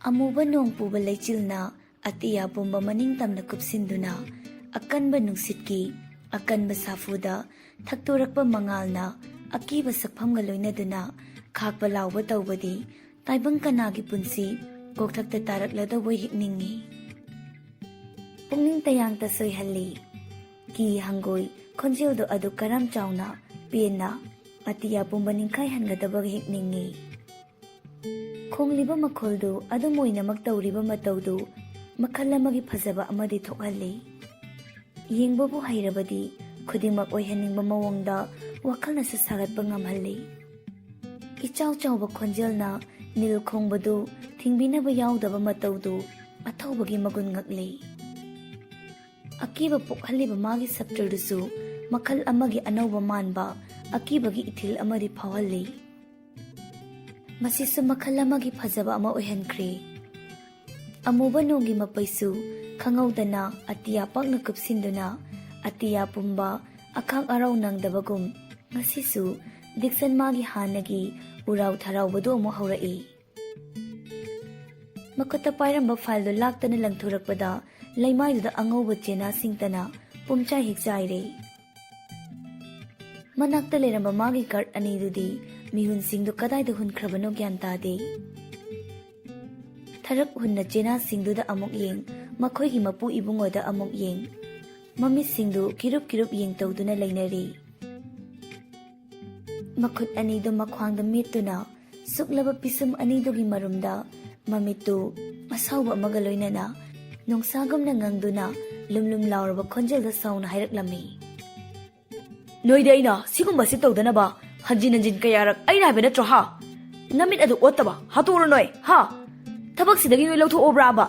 Amuba nong puba leichilna atiya pumba maning tamna kupsinduna akanba nungsitki akanba safuda thakturakpa mangalna akiba sakphamga loinaduna khakpa lawba tawbadi taibang kanagi punsi kokthakta taraklada wai hikningi pungning tayang ta soihalli ki hangoi khonjeldo adu karam chauna pena atiya pumba ningkai hangadaba hikningi khongliba makholdu adu moina maktawriba matawdu makhal amagi phajaba amadi thokhalli yengbabu hairabadi khudingmak oihaningba mawongda wakhalna sagatba ngamhalli ichaw chawba khonjelna nil khongbadu thingbinaba yawdaba matawdu athawbagi magun ngakli akiba pokhalliba magi sabtradusu makhal amagi anawba manba akibagi ithil amadi phawhalli Masisu makhal amagi phajaba ama oihankre amuba nongi mapaisu khangaudana atiya pakna kupsinduna atiya pumba akhang araw nangdabagum ngasisu diksan magi hanagi uraw tharawbadu amu haurai makota pairamba file do laktana langthurakpada laimaiduda angauba chena singtana pumcha hikjaire manakta leramba magi card anidudi mihun singdu kadai hun khrabano gyan tade tharak hunna chena singduda amuk yeng makhoi gi mapu ibungoda amuk yeng mami singdu kirup yeng tawduna lainari makhut anido makhwangda mituna suklaba pisum anido gi marumda mamitu masawba magaloinana nungsagumna ngangduna lumlum lawraba khonjelda sauna hairaklammi noida ina sigumba si tawdanaba Hanjin kayarak ay nabi na tro ha. Namit adu ota ba? Haturo noy, ha? Tabak sidagi noy lauto obra ba?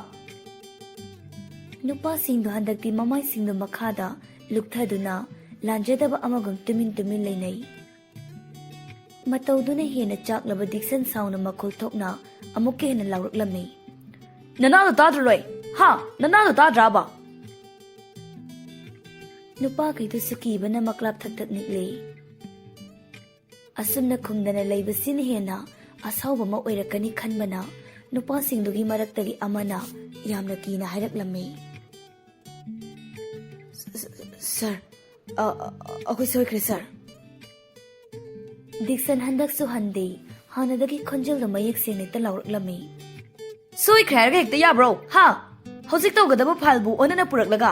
Nupa singdo handagti mamay singdo makada luktaduna lanjadaba amagang tumin lainay. Matawduna hina chaklaba diksan sauna makultok na amuki hina lawraklami. Nanalo tadroy, ha? Nanalo tadra ba? Nupa kayto sukiba na maklap taktak nikli. Asumna khungdana leibasin hena asawba ma oirakani khanbana nupasingdugi maraktagi amana yamna kina hairaklammi sir akoi soikre sir diksan handak su hande hanadagi khonjelda mayek sene ta lawraklammi soikre harga hekta yabro ha hojik tawgadaba phalbu onana puraklaga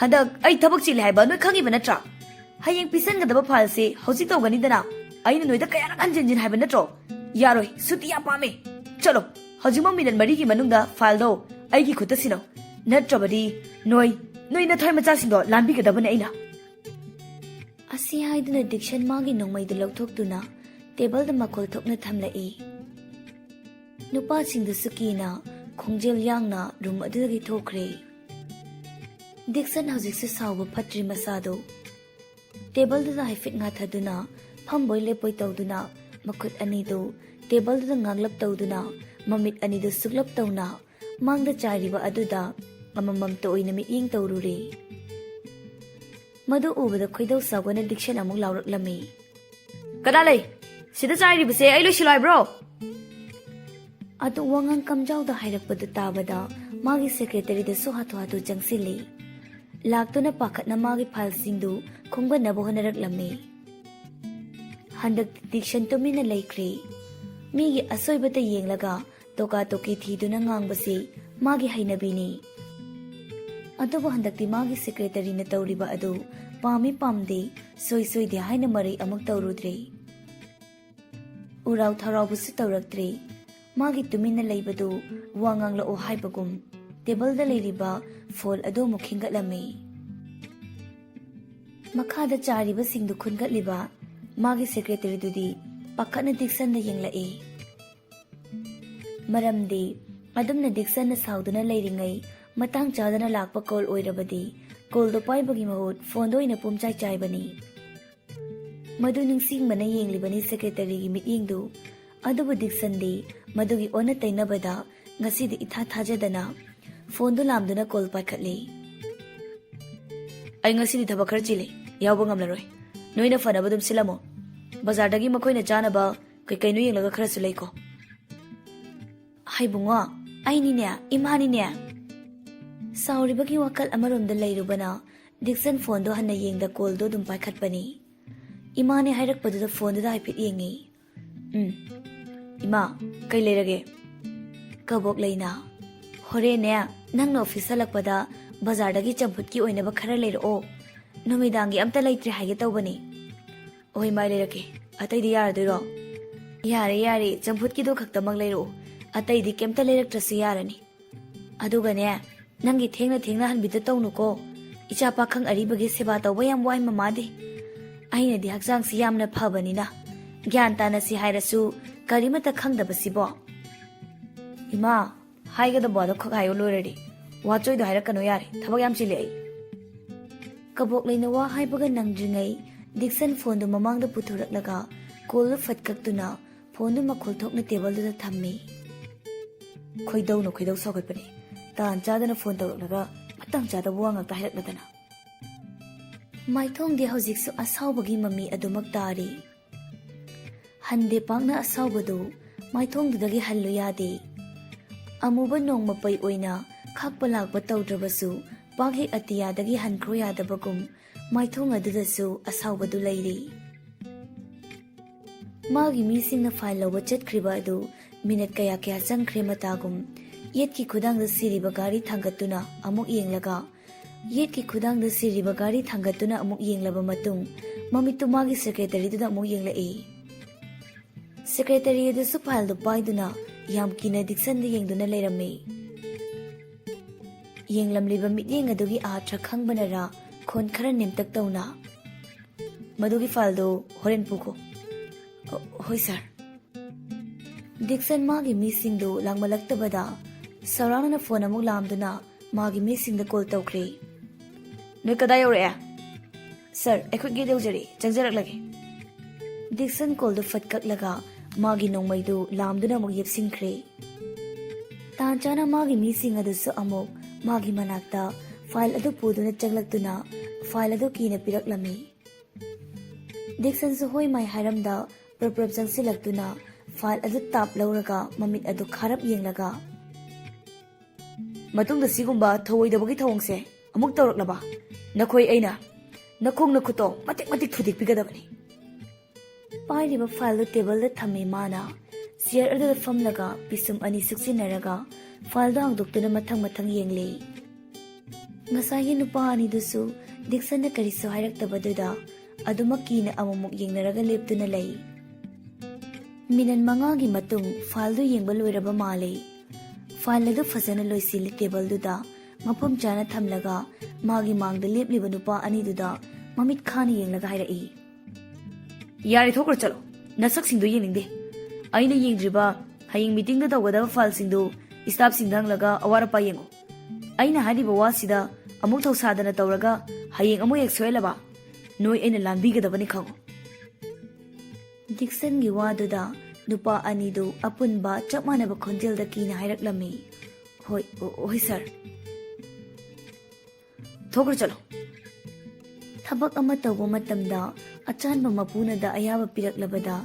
handak ai thabak chile haiba noi khangiba natra hayeng pisangadaba phalse hojik tawgani dana aina noida kaya hanjin haiba natro yaroi sutiya pame chalo hajima minute mari ki manungda file do aigi khuta sino natrabadi noi na thai macha singdo lambi ka dabane aina asi haiduna diction magi nongmai du lokthokduna table da makol thokna thamlai nupa singdu sukina khongjel yangna room adagi thokre diction hajik se sawba phatri masado table da haifit nga thaduna Pamboi lepoi tawduna makhut anidu table da nganglap tawduna mamit anidu suklap tawna mangda chariba aduda amamam to oina mi ing tawrure madu ubada khoidaw sagona diction amuk lawraklami kada lei sida chariba se ai loisilai bro adu wangang kamjaw da hairakpadu tabada magi secretary da sohatu jangsili laktuna pakhatna magi file singdu khongba nabu hanaraklammi handak diction tumina laikre migi asoibata yenglaga toka toki thiduna ngangbasi magi hainabini adubu handakti magi secretary na tawriba adu pami pamde soi de haina mari amuk tawrudre uraw tharaw busu tawraktre magi tumina laibadu wangangla o haibagum table da leiriba phone adu mukhingatlami makhada chariba singdu khungatliba magi secretary dudi pakhana diction da yenglai maramdi adumna diction na sauduna leiringai matang chadana lakpa call oirabadi call do paibagi mahut phone do ina pumchai chaibani madu ningsing mana yenglibani secretary gi meeting du adubu diction di madugi ona tainabada ngasi di itha thajadana phone do lamduna call pakhatli ai ngasi di thaba khar chile yawba ngamlaroi noina fanabadum silamo bazardagi makoina chanaba kai kainu yenglaga khara sulai ko hai bunga ꯑꯩꯅꯤꯅꯦ ꯏꯃꯥꯅꯤꯅꯦ ꯁꯥꯎꯔꯤꯕꯒꯤ ꯋꯥꯈꯜ ꯑꯃꯔꯣꯝꯗ ꯂꯩꯔꯨꯕꯅ Dixon ꯐꯣꯟꯗꯣ ꯍꯟꯅ ꯌꯦꯡꯗ ꯀꯣꯜꯗꯣ ꯑꯗꯨꯝ ꯄꯥꯏꯈꯠꯄꯅꯤ ꯏꯃꯥꯅꯦ ꯍꯥꯏꯔꯛꯄꯗꯨꯗ ꯐꯣꯟꯗꯨꯗ ꯍꯥꯏꯐꯦꯠ ꯌꯦꯡꯉꯤ ꯏꯃꯥ ꯀꯩ ꯂꯩꯔꯒꯦ ꯀꯕꯣꯛ ꯂꯩꯅ ꯍꯣꯔꯦꯟꯅꯦ ꯅꯪꯅ ꯑꯣꯐꯤꯁ ꯍꯜꯂꯛꯄꯗ ꯕꯖꯥꯔꯗꯒꯤ ꯆꯝꯐꯨꯠꯀꯤ ꯑꯣꯏꯅꯕ ꯈꯔ ꯂꯩꯔꯛꯑꯣ ꯅꯨꯃꯤꯗꯥꯡꯒꯤ ꯑꯝꯇ ꯂꯩꯇ꯭ꯔꯦ ꯍꯥꯏꯒꯦ ꯇꯧꯕꯅꯤ ꯍꯣꯏ ꯃꯥꯏ ꯂꯩꯔꯛꯀꯦ ꯑꯇꯩꯗꯤ ꯌꯥꯔꯗꯣꯏꯔꯣ ꯌꯥꯔꯦ ꯆꯝꯐꯨꯠꯀꯤꯗꯣ ꯈꯛꯇꯃꯛ ꯂꯩꯔꯛꯑꯣ ꯑꯇꯩꯗꯤ ꯀꯩꯝꯇ ꯂꯩꯔꯛꯇ꯭ꯔꯁꯨ ꯌꯥꯔꯅꯤ ꯑꯗꯨꯒꯅꯦ ꯅꯪꯒꯤ ꯊꯦꯡꯅ ꯍꯟꯕꯤꯗ ꯇꯧꯅꯨꯀꯣ ꯏꯆꯥ ꯄꯥꯈꯪ ꯑꯔꯤꯕꯒꯤ ꯁꯦꯕꯥ ꯇꯧꯕ ꯌꯥꯝ ꯋꯥꯏ ꯃꯃꯥꯗꯤ ꯑꯩꯅꯗꯤ ꯍꯛꯆꯥꯡꯁꯤ ꯌꯥꯝꯅ ꯐꯕꯅꯤꯅ ꯒ꯭ꯌꯥꯟ ꯇꯥꯅꯁꯤ ꯍꯥꯏꯔꯁꯨ ꯀꯔꯤꯃꯠꯇ ꯈꯪꯗꯕꯁꯤꯕꯣ ꯏꯃꯥ ꯍꯥꯏꯒꯗꯕ ꯋꯥꯗꯣ ꯈꯛ ꯍꯥꯏꯌꯣ ꯂꯣꯏꯔꯗꯤ ꯋꯥꯆꯣꯏꯗꯣ ꯍꯥꯏꯔꯛꯀꯅꯣ ꯌꯥꯔꯦ ꯊꯕꯛ ꯌꯥꯝ ꯆꯤꯜꯂꯦ ꯑꯩ ꯀꯕꯣꯛ ꯂꯩꯅ ꯋꯥ ꯍꯥꯏꯕꯒ ꯅꯪꯗ꯭ꯔꯤꯉꯩ ꯗꯤꯛꯁꯟ ꯐꯣꯟꯗꯨ ꯃꯃꯥꯡꯗ ꯄꯨꯊꯣꯔꯛꯂꯒ ꯀꯣꯜꯗꯨ ꯐꯠꯀꯛꯇꯨꯅ ꯐꯣꯟꯗꯨ ꯃꯈꯣꯜ ꯊꯣꯛꯅ ꯇꯦꯕꯜꯗꯨꯗ ꯊꯝꯃꯤ ꯈꯣꯏꯗꯧ ꯁꯥꯎꯒꯠꯄꯅꯦ ꯇꯥꯟ ꯆꯥꯗꯅ ꯐꯣꯟ ꯇꯧꯔꯛꯂꯒ ꯃꯇꯥꯡ ꯆꯥꯗꯕ ꯋꯥ ꯉꯥꯛꯇ ꯍꯥꯏꯔꯛꯂꯗꯅ ꯃꯥꯏꯊꯣꯡꯗꯤ ꯍꯧꯖꯤꯛꯁꯨ ꯑꯁꯥꯎꯕꯒꯤ ꯃꯃꯤ ꯑꯗꯨꯃꯛ ꯇꯥꯔꯤ ꯍꯟꯗꯦ ꯄꯥꯛꯅ ꯑꯁꯥꯎꯕꯗꯨ ꯃꯥꯏꯊꯣꯡꯗꯨꯗꯒꯤ ꯍꯜꯂꯨ ꯌꯥꯗꯦ ꯑꯃꯨꯕ ꯅꯣꯡ ꯃꯄꯩ ꯑꯣꯏꯅ ꯈꯥꯛꯄ ꯂꯥꯛꯄ ꯇꯧꯗ꯭ꯔꯕꯁꯨ ꯄꯥꯛ ꯍꯦꯛ ꯑꯇꯤꯌꯥꯗꯒꯤ ꯍꯟꯈ꯭ꯔꯣ ꯌꯥꯗꯕꯒꯨꯝ ꯃꯥꯏꯊꯣꯡ ꯑꯗꯨꯗꯁꯨ ꯑꯁꯥꯎꯕꯗꯨ ꯂꯩꯔꯤ ꯃꯥꯒꯤ ꯃꯤꯁꯤꯡꯅ ꯐꯥꯏꯜ ꯂꯧꯕ ꯆꯠꯈ꯭ꯔꯤꯕ ꯑꯗꯨ ꯃꯤꯅꯠ ꯀꯌꯥ ꯆꯪꯈ꯭ꯔꯦ ꯃꯇꯥꯒꯨꯝ ꯌꯦꯠꯀꯤ ꯈꯨꯗꯥꯡꯗ ꯁꯤꯔꯤꯕ ꯒꯥꯔꯤ ꯊꯥꯡꯒꯠꯇꯨꯅ ꯑꯃꯨꯛ ꯌꯦꯡꯂꯕ ꯃꯇꯨꯡ ꯃꯃꯤꯠꯇꯨ ꯃꯥꯒꯤ ꯁꯦꯀ꯭ꯔꯦꯇꯔꯤꯗꯨꯗ ꯑꯃꯨꯛ ꯌꯦꯡꯂꯛꯏ ꯁꯦꯀ꯭ꯔꯦꯇꯔꯤ ꯑꯗꯨꯁꯨ ꯐꯥꯏꯜꯗꯨ ꯄꯥꯏꯗꯨꯅ ꯌꯥꯝ ꯀꯤꯅ ꯗꯤꯛꯁꯟꯗ ꯌꯦꯡꯗꯨꯅ ꯂꯩꯔꯝꯃꯤ ꯌꯦꯡꯂꯝꯂꯤꯕ ꯃꯤꯠꯌꯦꯡ ꯑꯗꯨꯒꯤ ꯑꯥꯔꯊ ꯈꯪꯕꯅꯔꯥ ꯈꯣꯟ ꯈꯔ ꯅꯦꯝꯇꯛ ꯇꯧꯅ ꯃꯗꯨꯒꯤ ꯐꯥꯏꯜꯗꯨ ꯍꯣꯔꯦꯟ ꯄꯨꯈꯣ ꯍꯣꯏ ꯁꯥꯔ ꯗꯤꯛꯁꯟ ꯃꯥꯒꯤ ꯃꯤꯁꯤꯡꯗꯨ ꯂꯥꯡꯃꯜꯂꯛꯇꯕꯗ ꯁꯧꯔꯥꯡꯅꯅ ꯐꯣꯟ ꯑꯃꯨꯛ ꯂꯥꯝꯗꯨꯅ ꯃꯥꯒꯤ ꯃꯤꯁꯤꯡꯗ ꯀꯣꯜ ꯇꯧꯈ꯭ꯔꯦ ꯅꯣꯏ ꯀꯗꯥꯏ ꯌꯧꯔꯛꯑꯦ ꯁꯥꯔ ꯑꯩꯈꯣꯏ ꯒꯦꯠ ꯌꯧꯖꯔꯦ ꯆꯪꯖꯔꯛꯂꯒꯦ ꯗꯤꯛꯁꯟ ꯀꯣꯜꯗꯨ ꯐꯠꯀꯛꯂꯒ ꯃꯥꯒꯤ ꯅꯣꯡꯃꯩꯗꯨ ꯂꯥꯝꯗꯨꯅ ꯑꯃꯨꯛ ꯌꯦꯞꯁꯤꯟꯈ꯭ꯔꯦ ꯇꯥꯟ ꯆꯥꯅ ꯃꯥꯒꯤ ꯃꯤꯁꯤꯡ ꯑꯗꯨꯁꯨ ꯑꯃꯨꯛ ꯃꯥꯒꯤ ꯃꯅꯥꯛꯇ ꯐꯥꯏꯜ ꯑꯗꯨ ꯄꯨꯗꯨꯅ ꯆꯪꯂꯛꯇꯨꯅ ꯐꯥꯏꯜ ꯑꯗꯨ ꯀꯤꯅ ꯄꯤꯔꯛꯂꯝꯃꯤ ꯗꯤꯛꯁꯟꯁꯨ ꯍꯣꯏ ꯃꯥꯏ ꯍꯥꯏꯔꯝꯗ ꯄ꯭ꯔꯞ ꯆꯪꯁꯤꯜꯂꯛꯇꯨꯅ ꯐꯥꯏꯜ ꯑꯗꯨ ꯇꯥꯞ ꯂꯧꯔꯒ ꯃꯃꯤꯠ ꯑꯗꯨ ꯈꯥꯔꯞ ꯌꯦꯡꯂꯒ ꯃꯇꯨꯡꯗ ꯁꯤꯒꯨꯝꯕ ꯊꯧꯑꯣꯏꯗꯕꯒꯤ ꯊꯧꯑꯣꯡꯁꯦ ꯑꯃꯨꯛ ꯇꯧꯔꯛꯂꯕ ꯅꯈꯣꯏ ꯑꯩꯅ ꯅꯈꯣꯡ ꯅꯈꯨꯠꯇꯣ ꯃꯇꯤꯛ ꯊꯨꯗꯦꯛꯄꯤꯒꯗꯕꯅꯤ ꯄꯥꯏꯔꯤꯕ ꯐꯥꯏꯜꯗꯨ ꯇꯦꯕꯜꯗ ꯊꯝꯃꯤ ꯃꯥꯅ ꯆꯤꯌꯔ ꯑꯗꯨꯗ ꯐꯝꯂꯒ ꯄꯤꯁꯨꯝ ꯑꯅꯤ ꯁꯨꯛꯆꯤꯟꯅꯔꯒ ꯐꯥꯏꯜꯗꯨ ꯍꯥꯡꯗꯣꯛꯇꯨꯅ ꯃꯊꯪ ꯌꯦꯡꯂꯤ ꯉꯁꯥꯏꯒꯤ ꯅꯨꯄꯥ ꯑꯅꯤꯗꯨꯁꯨ ꯗꯤꯛꯁꯟꯅ ꯀꯔꯤꯁꯨ ꯍꯥꯏꯔꯛꯇꯕꯗꯨꯗ ꯑꯗꯨꯃꯛ ꯀꯤꯅ ꯑꯃꯨꯛ ꯌꯦꯡꯅꯔꯒ ꯂꯦꯞꯇꯨꯅ ꯂꯩ ꯃꯤꯅꯠ 5ꯒꯤ ꯃꯇꯨꯡ ꯐꯥꯏꯜꯗꯨ ꯌꯦꯡꯕ ꯂꯣꯏꯔꯕ ꯃꯥꯜꯂꯤ ꯐꯥꯏꯜ ꯑꯗꯨ ꯐꯖꯅ ꯂꯣꯏꯁꯤꯜꯂꯤ ꯇꯦꯕꯜꯗꯨꯗ ꯃꯐꯝ ꯆꯥꯅ ꯊꯝꯂꯒ ꯃꯥꯒꯤ ꯃꯥꯡꯗ ꯂꯦꯞꯂꯤꯕ ꯅꯨꯄꯥ ꯑꯅꯤꯗꯨꯗ ꯃꯃꯤꯠ ꯈꯥꯅ ꯌꯦꯡꯂꯒ ꯍꯥꯏꯔꯛꯏ ꯌꯥꯔꯦ ꯊꯣꯛꯈ꯭ꯔꯣ ꯆꯠꯂꯣ ꯅꯁꯛꯁꯤꯡꯗꯨ ꯌꯦꯡꯅꯤꯡꯗꯦ ꯑꯩꯅ ꯌꯦꯡꯗ꯭ꯔꯤꯕ ꯍꯌꯦꯡ ꯃꯤꯇꯤꯡꯗ ꯇꯧꯒꯗꯕ ꯐꯥꯏꯜꯁꯤꯡꯗꯨ ꯁ꯭ꯇꯥꯐꯁꯤꯡꯗ ꯍꯪꯂꯒ ꯑꯋꯥꯠ ꯑꯄꯥ ꯌꯦꯡꯉꯨ ꯑꯩꯅ ꯍꯥꯏꯔꯤꯕ ꯋꯥꯁꯤꯗ ꯑꯃꯨꯛ ꯊꯧꯁꯥꯗꯅ ꯇꯧꯔꯒ ꯍꯌꯦꯡ ꯑꯃꯨꯛ ꯍꯦꯛ ꯁꯣꯏꯍꯜꯂꯕ ꯅꯣꯏ ꯑꯩꯅ ꯂꯥꯟꯕꯤꯒꯗꯕꯅꯤ ꯈꯪꯉꯨ ꯗꯤꯛꯁꯟꯒꯤ ꯋꯥꯗꯨꯗ ꯅꯨꯄꯥ ꯑꯅꯤꯗꯨ ꯑꯄꯨꯟꯕ ꯆꯞ ꯃꯥꯟꯅꯕ ꯈꯣꯟꯖꯦꯜꯗ ꯀꯤꯅ ꯍꯥꯏꯔꯛꯂꯝꯃꯤ ꯍꯣꯏ ꯁꯥꯔ ꯊꯣꯛꯈ꯭ꯔꯣ ꯆꯠꯂꯣ ꯊꯕꯛ ꯑꯃ ꯇꯧꯕ ꯃꯇꯝꯗ ꯑꯆꯥꯟꯕ ꯃꯄꯨꯅꯗ ꯑꯌꯥꯕ ꯄꯤꯔꯛꯂꯕꯗ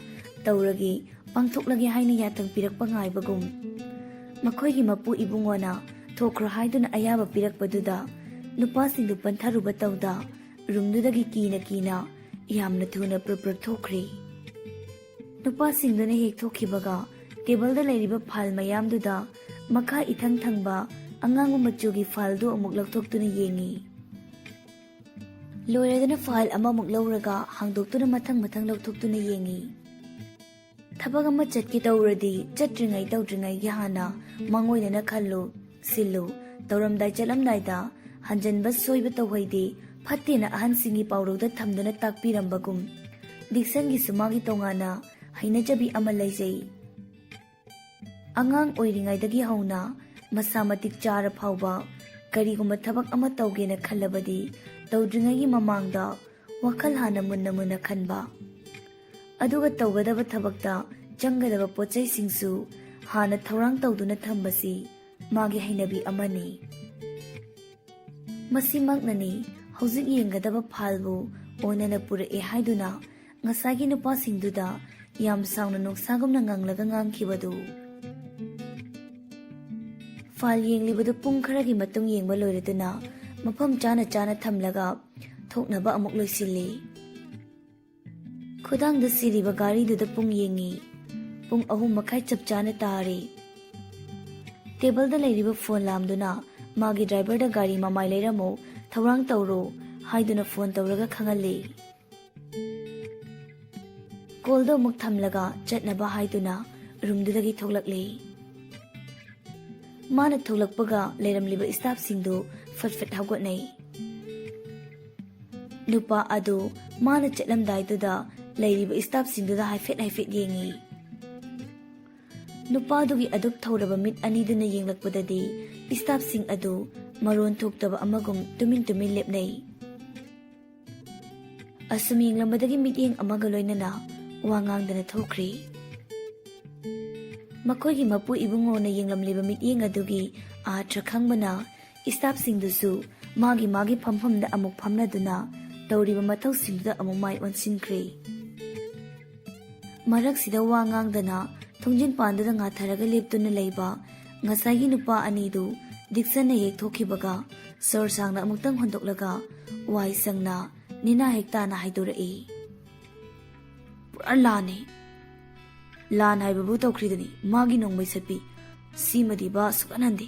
ꯇꯧꯔꯒꯦ ꯄꯥꯡꯊꯣꯛꯂꯒꯦ ꯍꯥꯏꯅ ꯌꯥꯊꯪ ꯄꯤꯔꯛꯄ ꯉꯥꯏꯕꯒꯨꯝ ꯃꯈꯣꯏꯒꯤ ꯃꯄꯨ ꯏꯕꯨꯡꯉꯣꯅ ꯊꯣꯛꯈ꯭ꯔꯣ ꯍꯥꯏꯗꯨꯅ ꯑꯌꯥꯕ ꯄꯤꯔꯛꯄꯗꯨꯗ ꯅꯨꯄꯥꯁꯤꯡꯗꯨ ꯄꯟꯊꯔꯨꯕ ꯇꯧꯗ ꯔꯨꯝꯗꯨꯗꯒꯤ ꯀꯤꯅ ꯌꯥꯝꯅ ꯊꯨꯅ ꯄ꯭ꯔꯞ ꯊꯣꯛꯈ꯭ꯔꯦ ꯅꯨꯄꯥꯁꯤꯡꯗꯨꯅ ꯍꯦꯛ ꯊꯣꯛꯈꯤꯕꯒ ꯇꯦꯕꯜꯗ ꯂꯩꯔꯤꯕ ꯐꯥꯏꯜ ꯃꯌꯥꯝꯗꯨꯗ ꯃꯈꯥ ꯏꯊꯪ ꯊꯪꯕ ꯑꯉꯥꯡꯕ ꯃꯆꯨꯒꯤ ꯐꯥꯏꯜꯗꯨ ꯑꯃꯨꯛ ꯂꯧꯊꯣꯛꯇꯨꯅ ꯌꯦꯡꯉꯤ ꯂꯣꯏꯔꯗꯨꯅ ꯐꯥꯏꯜ ꯑꯃꯃꯨꯛ ꯂꯧꯔꯒ ꯍꯥꯡꯗꯣꯛꯇꯨꯅ ꯃꯊꯪ ꯂꯧꯊꯣꯛꯇꯨꯅ ꯌꯦꯡꯉꯤ ꯊꯕꯛ ꯑꯃ ꯆꯠꯀꯦ ꯇꯧꯔꯗꯤ ꯇꯧꯗ꯭ꯔꯤꯉꯩꯒꯤ ꯍꯥꯟꯅ ꯃꯥꯡꯑꯣꯏꯅꯅ ꯈꯜꯂꯨ ꯁꯤꯜꯂꯨ ꯇꯧꯔꯝꯗꯥꯏ ꯆꯠꯂꯝꯗꯥꯏꯗ ꯍꯟꯖꯟꯕ ꯁꯣꯏꯕ ꯇꯧꯍꯩꯗꯦ ꯐꯠꯇꯦꯅ ꯑꯍꯟꯁꯤꯡꯒꯤ ꯄꯥꯎꯔꯧꯗ ꯊꯝꯗꯨꯅ ꯇꯥꯛꯄꯤꯔꯝꯕꯒꯨꯝ ꯗꯤꯛꯁꯟꯒꯤꯁꯨ ꯃꯥꯒꯤ ꯇꯣꯉꯥꯟꯅ ꯍꯩꯅꯖꯕꯤ ꯑꯃ ꯂꯩꯖꯩ ꯑꯉꯥꯡ ꯑꯣꯏꯔꯤꯉꯩꯗꯒꯤ ꯍꯧꯅ ꯃꯁꯥ ꯃꯇꯤꯛ ꯆꯥꯔ ꯐꯥꯎꯕ ꯀꯔꯤꯒꯨꯝꯕ ꯊꯕꯛ ꯑꯃ ꯇꯧꯒꯦꯅ ꯈꯜꯂꯕꯗꯤ ꯇꯧꯗ꯭ꯔꯤꯉꯩꯒꯤ ꯃꯃꯥꯡꯗ ꯋꯥꯈꯜ ꯍꯥꯟꯅ ꯃꯨꯟꯅ ꯈꯟꯕ ꯑꯗꯨꯒ ꯇꯧꯒꯗꯕ ꯊꯕꯛꯇ ꯆꯪꯒꯗꯕ ꯄꯣꯠꯆꯩꯁꯤꯡꯁꯨ ꯍꯥꯟꯅ ꯊꯧꯔꯥꯡ ꯇꯧꯗꯨꯅ ꯊꯝꯕꯁꯤ ꯃꯥꯒꯤ ꯍꯩꯅꯕꯤ ꯑꯃꯅꯤ ꯃꯁꯤꯃꯛꯅꯅꯤ ꯍꯧꯖꯤꯛ ꯌꯦꯡꯒꯗꯕ ꯐꯥꯏꯜꯕꯨ ꯑꯣꯟꯅꯅ ꯄꯨꯔꯛꯑꯦ ꯍꯥꯏꯗꯨꯅ ꯉꯁꯥꯏꯒꯤ ꯐꯥꯏꯜ ꯌꯦꯡꯂꯤꯕꯗꯨ ꯄꯨꯡ ꯈꯔꯒꯤ ꯃꯇꯨꯡ ꯌꯦꯡꯕ ꯂꯣꯏꯔꯗꯨꯅ ꯃꯐꯝ ꯆꯥꯅ ꯊꯝꯂꯒ ꯊꯣꯛꯅꯕ ꯑꯃꯨꯛ ꯂꯣꯏꯁꯤꯜꯂꯤ꯫ ꯈꯨꯗꯥꯡꯗ ꯁꯤꯔꯤꯕ ꯒꯥꯔꯤꯗꯨꯗ ꯄꯨꯡ ꯌꯦꯡꯉꯤ꯫ ꯄꯨꯡ 3:30 ꯆꯞ ꯆꯥꯅ ꯇꯥꯔꯤ꯫ ꯇꯦꯕꯜꯗ ꯂꯩꯔꯤꯕ ꯐꯣꯟ ꯂꯥꯝꯗꯨꯅ ꯃꯥꯒꯤ ꯗ꯭ꯔꯥꯏꯚꯔꯗ ꯒꯥꯔꯤ ꯃꯃꯥꯏ ꯂꯩꯔꯝꯃꯨ, ꯊꯧꯔꯥꯡ ꯇꯧꯔꯣ ꯍꯥꯏꯗꯨꯅ ꯐꯣꯟ ꯇꯧꯔꯒ ꯈꯪꯍꯜꯂꯤ꯫ ꯀꯣꯜꯗꯣ ꯑꯃꯨꯛ ꯊꯝꯂꯒ ꯆꯠꯅꯕ ꯍꯥꯏꯗꯨꯅ ꯔꯨꯝꯗꯨꯗꯒꯤ ꯊꯣꯛꯂꯛꯂꯤ꯫ ꯃꯥꯅ ꯊꯣꯛꯂꯛꯄꯒ ꯂꯩꯔꯝꯂꯤꯕ ꯁ꯭ꯇꯥꯐꯁꯤꯡꯗꯨ ꯐꯠ ꯍꯧꯒꯠꯅꯩ꯫ ꯅꯨꯄꯥ ꯑꯗꯨ ꯃꯥꯅ ꯆꯠꯂꯝꯗꯥꯏꯗꯨꯗ ꯂꯩꯔꯤꯕ ꯁ꯭ꯇꯥꯐꯁꯤꯡꯗꯨꯗ ꯍꯥꯏꯐꯦꯠ ꯌꯦꯡꯉꯤ꯫ ꯅꯨꯄꯥꯗꯨꯒꯤ ꯑꯗꯨꯛ ꯊꯧꯔꯕ ꯃꯤꯠ ꯑꯅꯤꯗꯨꯅ ꯌꯦꯡꯂꯛꯄꯗꯗꯤ ꯁ꯭ꯇꯥꯐꯁꯤꯡ ꯑꯗꯨ ꯃꯔꯣꯟ ꯊꯣꯛꯇꯕ ꯑꯃꯒꯨꯝ ꯇꯨꯃꯤꯟ ꯂꯦꯞꯅꯩ꯫ ꯑꯁꯨꯝ ꯌꯦꯡꯂꯝꯕꯗꯒꯤ ꯃꯤꯠꯌꯦꯡ ꯑꯃꯒ ꯂꯣꯏꯅꯅ ꯋꯥ ꯉꯥꯡꯗꯅ ꯊꯣꯛꯈ꯭ꯔꯤ꯫ ꯃꯈꯣꯏꯒꯤ ꯃꯄꯨ ꯏꯕꯨꯡꯉꯣꯅ ꯌꯦꯡꯂꯝꯂꯤꯕ ꯃꯤꯠꯌꯦꯡ ꯑꯗꯨꯒꯤ ꯑꯥꯔꯊ ꯈꯪꯕꯅ ꯁ꯭ꯇꯥꯐꯁꯤꯡꯗꯨꯁꯨ ꯃꯥꯒꯤ ꯐꯝꯐꯝꯗ ꯑꯃꯨꯛ ꯐꯝꯅꯗꯨꯅ ꯇꯧꯔꯤꯕ ꯃꯊꯧꯁꯤꯡꯗꯨꯗ ꯑꯃꯨꯛ ꯃꯥꯏ ꯑꯣꯟꯁꯤꯟꯈ꯭ꯔꯦ꯫ ꯃꯔꯛꯁꯤꯗ ꯋꯥ ꯉꯥꯡꯗꯅ ꯊꯣꯡꯖꯤꯟꯄꯥꯟꯗꯨꯗ ꯉꯥꯊꯔꯒ ꯂꯦꯞꯇꯨꯅ ꯂꯩꯕ ꯉꯁꯥꯏꯒꯤ ꯅꯨꯄꯥ ꯑꯅꯤꯗꯨ ꯗꯤꯛꯁꯟꯅ ꯌꯦꯛꯊꯣꯛꯈꯤꯕꯒ ꯁꯣꯔ ꯁꯥꯡꯅ ꯑꯃꯨꯛꯇꯪ ꯍꯣꯟꯗꯣꯛꯂꯒ ꯋꯥꯏ ꯁꯪꯅ ꯅꯤꯅꯥ ꯍꯦꯛ ꯇꯥꯅ ꯍꯥꯏꯗꯣꯔꯛꯏ꯫ "ꯄꯨꯔꯥ ꯂꯥꯟꯅꯦ꯫ ꯂꯥꯟ ꯍꯥꯏꯕꯕꯨ ꯇꯧꯈ꯭ꯔꯤꯗꯨꯅꯤ ꯃꯥꯒꯤ ꯅꯣꯡꯃꯩ ꯁꯠꯄꯤ꯫ ꯁꯤꯃꯗꯤꯕ ꯁꯨꯛꯍꯟꯍꯟꯗꯦ꯫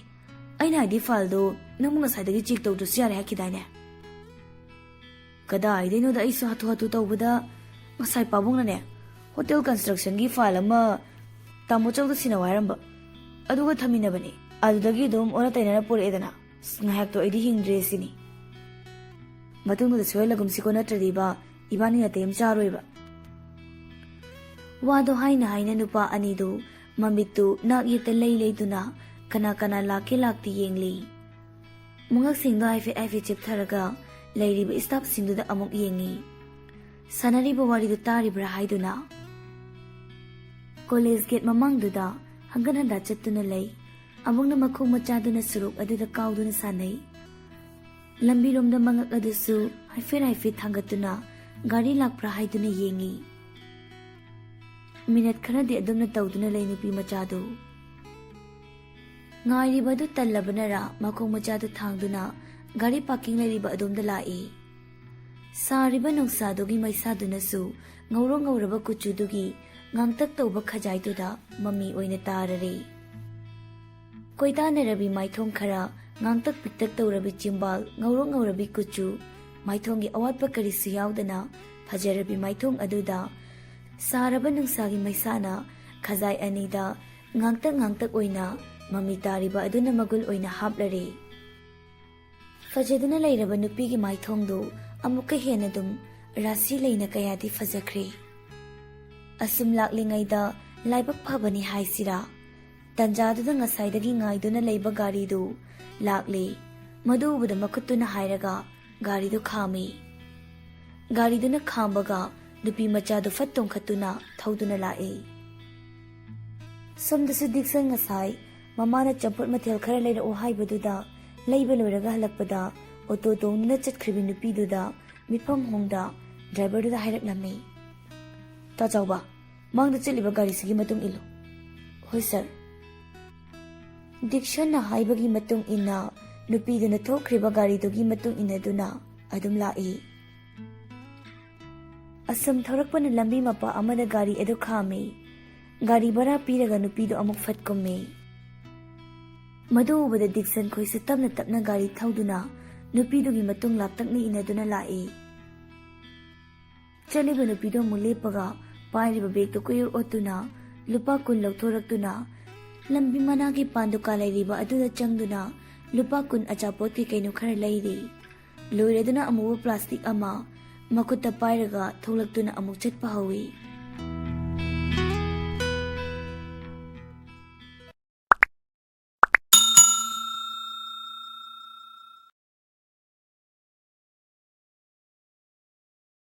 ꯑꯩꯅ ꯍꯥꯏꯗꯤ ꯐꯥꯏꯜꯗꯣ ꯅꯪꯕꯨ ꯉꯁꯥꯏꯗꯒꯤ ꯆꯦꯛ ꯇꯧꯗ꯭ꯔꯁꯨ ꯌꯥꯔꯦ ꯍꯥꯏꯈꯤꯗꯥꯏꯅꯦ?" "ꯀꯗꯥꯏꯗꯩꯅꯣꯗ ꯑꯩꯁꯨ ꯍꯥꯊꯨ ꯇꯧꯕꯗ ꯉꯁꯥꯏ ꯄꯥꯕꯨꯡꯅꯅꯦ ꯍꯣꯇꯦꯜ ꯀꯟꯁꯇ꯭ꯔꯛꯁꯟꯒꯤ ꯐꯥꯏꯜ ꯑꯃ ꯇꯥꯃꯣꯆꯧꯗ ꯁꯤꯟꯅꯧ ꯍꯥꯏꯔꯝꯕ, ꯑꯗꯨꯒ ꯊꯝꯃꯤꯟꯅꯕꯅꯦ꯫ ꯑꯗꯨꯗꯒꯤ ꯑꯗꯨꯝ ꯑꯣꯟꯅ ꯇꯩꯅꯅ ꯄꯨꯔꯛꯑꯦꯗꯅ ꯉꯥꯏꯍꯥꯛꯇꯣ ꯑꯩꯗꯤ ꯍꯤꯡꯗ꯭ꯔꯦ ꯁꯤꯅꯤ꯫ ꯃꯇꯨꯡꯗ ꯁꯣꯏꯍꯜꯂꯒꯨꯝꯁꯤꯀꯣ, ꯅꯠꯇ꯭ꯔꯗꯤꯕ ꯏꯕꯥꯅꯤ ꯅꯥꯇꯩ ꯆꯥꯔꯣꯏꯕ." ꯋꯥꯗꯣ ꯍꯥꯏꯅ ꯅꯨꯄꯥ ꯑꯅꯤꯗꯨ ꯃꯃꯤꯠꯇꯨ ꯅꯥꯛ ꯌꯦꯠꯇ ꯂꯩꯗꯨꯅ ꯀꯅꯥ ꯂꯥꯛꯇꯦ ꯌꯦꯡꯂꯤ꯫ ꯃꯉꯛꯁꯤꯡꯗꯣ ꯍꯥꯏꯐꯦꯠ ꯆꯦꯞꯊꯔꯒ ꯂꯩꯔꯤꯕ ꯁ꯭ꯇꯥꯐꯁꯤꯡꯗꯨꯗ ꯑꯃꯨꯛ ꯌꯦꯡꯉꯤ꯫ ꯁꯥꯟꯅꯔꯤꯕ ꯋꯥꯔꯤꯗꯨ ꯇꯥꯔꯤꯕ꯭ꯔꯥ ꯍꯥꯏꯗꯨꯅ꯫ ꯀꯣꯂꯦꯖ ꯒꯦꯠ ꯃꯃꯥꯡꯗꯨꯗ ꯍꯪꯒꯠ ꯍꯟꯗꯥ ꯆꯠꯇꯨꯅ ꯂꯩ꯫ ꯑꯃꯨꯛꯅ ꯃꯈꯣꯡ ꯃꯆꯥꯗꯨꯅ ꯁꯣꯔꯣꯛ ꯑꯗꯨꯗ ꯀꯥꯎꯗꯨꯅ ꯁꯥꯟꯅꯩ꯫ ꯂꯝꯕꯤꯔꯣꯝꯗ ꯃꯉꯛ ꯑꯗꯨꯁꯨ ꯍꯥꯏꯐꯦꯠ ꯊꯥꯡꯒꯠꯇꯨꯅ ꯒꯥꯔꯤ ꯂꯥꯛꯄ꯭ꯔꯥ ꯍꯥꯏꯗꯨꯅ ꯌꯦꯡꯉꯤ꯫ ꯃꯤꯅꯠ ꯈꯔꯗꯤ ꯑꯗꯨꯝꯅ ꯇꯧꯗꯨꯅ ꯂꯩ ꯅꯨꯄꯤ ꯃꯆꯥꯗꯨ꯫ ꯉꯥꯏꯔꯤꯕ ꯑꯗꯨ ꯇꯜꯂꯕꯅꯔ ꯃꯈꯣꯡ ꯃꯆꯥꯗꯨ ꯊꯥꯡꯗꯨꯅ ꯒꯥꯔꯤ ꯄꯥꯔꯀꯤꯡ ꯂꯩꯔꯤꯕ ꯑꯗꯣꯝꯗ ꯂꯥꯛꯏ꯫ ꯁꯥꯔꯤꯕ ꯅꯨꯡꯁꯥꯗꯨꯒꯤ ꯃꯩꯁꯥꯗꯨꯅꯁꯨ ꯉꯧꯔꯣꯛ ꯀꯨꯆꯨꯗꯨꯒꯤ ꯉꯥꯡꯇꯛ ꯇꯧꯕ ꯈꯖꯥꯏꯗꯨꯗ ꯃꯃꯤ ꯑꯣꯏꯅ ꯇꯥꯔꯔꯦ꯫ ꯀꯣꯏꯇꯥꯅꯔꯕꯤ ꯃꯥꯏꯊꯣꯡ ꯈꯔ, ꯉꯥꯡꯇꯛ ꯄꯤꯛꯇꯛ ꯇꯧꯔꯕꯤ ꯆꯤꯝꯕꯥꯜ, ꯉꯧꯔꯣꯛ ꯀꯨꯆꯨ, ꯃꯥꯏꯊꯣꯡꯒꯤ ꯑꯋꯥꯠꯄ ꯀꯔꯤꯁꯨ ꯌꯥꯎꯗꯅ ꯐꯖꯔꯕꯤ ꯃꯥꯏꯊꯣꯡ ꯑꯗꯨꯗ ꯁꯥꯔꯕ ꯅꯨꯡꯁꯥꯒꯤ ꯃꯩꯁꯥꯅ ꯈꯖꯥꯏ ꯑꯅꯤꯗ ꯉꯥꯡꯇꯛ ꯑꯣꯏꯅ ꯃꯃꯤ ꯇꯥꯔꯤꯕ ꯑꯗꯨꯅ ꯃꯒꯨꯜ ꯑꯣꯏꯅ ꯍꯥꯞꯂꯔꯦ꯫ ꯐꯖꯗꯨꯅ ꯂꯩꯔꯕ ꯅꯨꯄꯤꯒꯤ ꯃꯥꯏꯊꯣꯡꯗꯨ ꯑꯃꯨꯛꯀ ꯍꯦꯟꯅ ꯑꯗꯨꯝ ꯔꯥꯁꯤ ꯂꯩꯅ ꯀꯌꯥꯗꯤ ꯐꯖꯈ꯭ꯔꯦ꯫ ꯑꯁꯨꯝ ꯂꯥꯛꯂꯤꯉꯩꯗ ꯂꯥꯏꯕꯛ ꯐꯕꯅꯤ ꯍꯥꯏꯁꯤꯔꯥ, ꯇꯟꯖꯥꯗꯨꯗ ꯉꯁꯥꯏꯗꯒꯤ ꯉꯥꯏꯗꯨꯅ ꯂꯩꯕ ꯒꯥꯔꯤꯗꯨ ꯂꯥꯛꯂꯦ꯫ ꯃꯗꯨ ꯎꯕꯗ ꯃꯈꯨꯠꯇꯨꯅ ꯍꯥꯏꯔꯒ ꯒꯥꯔꯤꯗꯨ ꯈꯥꯝꯃꯤ꯫ ꯒꯥꯔꯤꯗꯨꯅ ꯈꯥꯝꯕꯒ ꯅꯨꯄꯤ ꯃꯆꯥꯗꯨ ꯐꯠ ꯇꯣꯡꯈꯠꯇꯨꯅ ꯊꯧꯗꯨꯅ ꯂꯥꯛꯏ꯫ ꯁꯣꯝꯗꯁꯨ ꯗꯤꯛꯁꯟ ꯉꯁꯥꯏ ꯃꯃꯥꯅ ꯆꯝꯐꯨꯠ ꯃꯊꯦꯜ ꯈꯔ ꯂꯩꯔꯛꯑꯣ ꯍꯥꯏꯕꯗꯨꯗ ꯂꯩꯕ ꯂꯣꯏꯔꯒ ꯍꯜꯂꯛꯄꯗ ꯑꯣꯇꯣ ꯇꯣꯡꯗꯨꯅ ꯆꯠꯈ꯭ꯔꯤꯕꯤ ꯅꯨꯄꯤꯗꯨꯗ ꯃꯤꯠꯐꯝ ꯍꯣꯡꯗ ꯗ꯭ꯔꯥꯏꯚꯔꯗꯨꯗ ꯍꯥꯏꯔꯛꯂꯝꯃꯤ꯫ "ꯇꯥꯆꯧꯕ, ꯃꯥꯡꯗ ꯆꯠꯂꯤꯕ ꯒꯥꯔꯤꯁꯤꯒꯤ ꯃꯇꯨꯡ ꯏꯜꯂꯨ." "ꯍꯣꯏ ꯁꯔ." ꯗꯤꯛꯁꯟꯅ ꯍꯥꯏꯕꯒꯤ ꯃꯇꯨꯡ ꯏꯟꯅ ꯅꯨꯄꯤꯗꯨꯅ ꯊꯣꯛꯈ꯭ꯔꯤꯕ ꯒꯥꯔꯤꯗꯨꯒꯤ ꯃꯇꯨꯡ ꯏꯟꯅꯗꯨꯅ ꯑꯗꯨꯝ ꯂꯥꯛꯏ꯫ ꯑꯁꯨꯝ ꯊꯧꯔꯛꯄꯅ ꯂꯝꯕꯤ ꯃꯄꯥ ꯑꯃꯗ ꯒꯥꯔꯤ ꯑꯗꯨ ꯈꯥꯝꯃꯤ꯫ ꯒꯥꯔꯤ ꯚꯔꯥ ꯄꯤꯔꯒ ꯅꯨꯄꯤꯗꯨ ꯑꯃꯨꯛ ꯐꯠ ꯀꯨꯝꯃꯤ꯫ ꯃꯗꯨ ꯎꯕꯗ ꯗꯤꯛꯁꯟ ꯈꯣꯏꯁꯨ ꯇꯞꯅ ꯒꯥꯔꯤ ꯊꯧꯗꯨꯅ ꯅꯨꯄꯤꯗꯨꯒꯤ ꯃꯇꯨꯡ ꯂꯥꯞꯇꯛꯅ ꯏꯟꯅꯗꯨꯅ ꯂꯥꯛꯏ꯫ ꯆꯠꯂꯤꯕ ꯅꯨꯄꯤꯗꯨ ꯑꯃꯨꯛ ꯂꯦꯞꯄꯒ ꯄꯥꯏꯔꯤꯕ ꯕꯦꯒꯇꯨ ꯀꯨꯌꯨꯔ ꯑꯣꯠꯇꯨꯅ ꯂꯨꯄꯥ 10 ꯂꯧꯊꯣꯔꯛꯇꯨꯅ ꯂꯝꯕꯤ ꯃꯅꯥꯛꯀꯤ ꯄꯥꯟ ꯗꯨꯀꯥꯟ ꯂꯩꯔꯤꯕ ꯑꯗꯨꯗ ꯆꯪꯗꯨꯅ ꯂꯨꯄꯥ 10 ꯑꯆꯥꯄꯣꯠ ꯀꯩꯅꯣ ꯈꯔ ꯂꯩꯔꯤ꯫ ꯂꯣꯏꯔꯗꯨꯅ ꯑꯃꯨꯕ ꯄ꯭ꯂꯥꯁꯇꯤꯛ ꯑꯃ ꯃꯈꯨꯠꯇ ꯄꯥꯏꯔꯒ ꯊꯣꯛꯂꯛꯇꯨꯅ ꯑꯃꯨꯛ ꯆꯠꯄ ꯍꯧꯏ꯫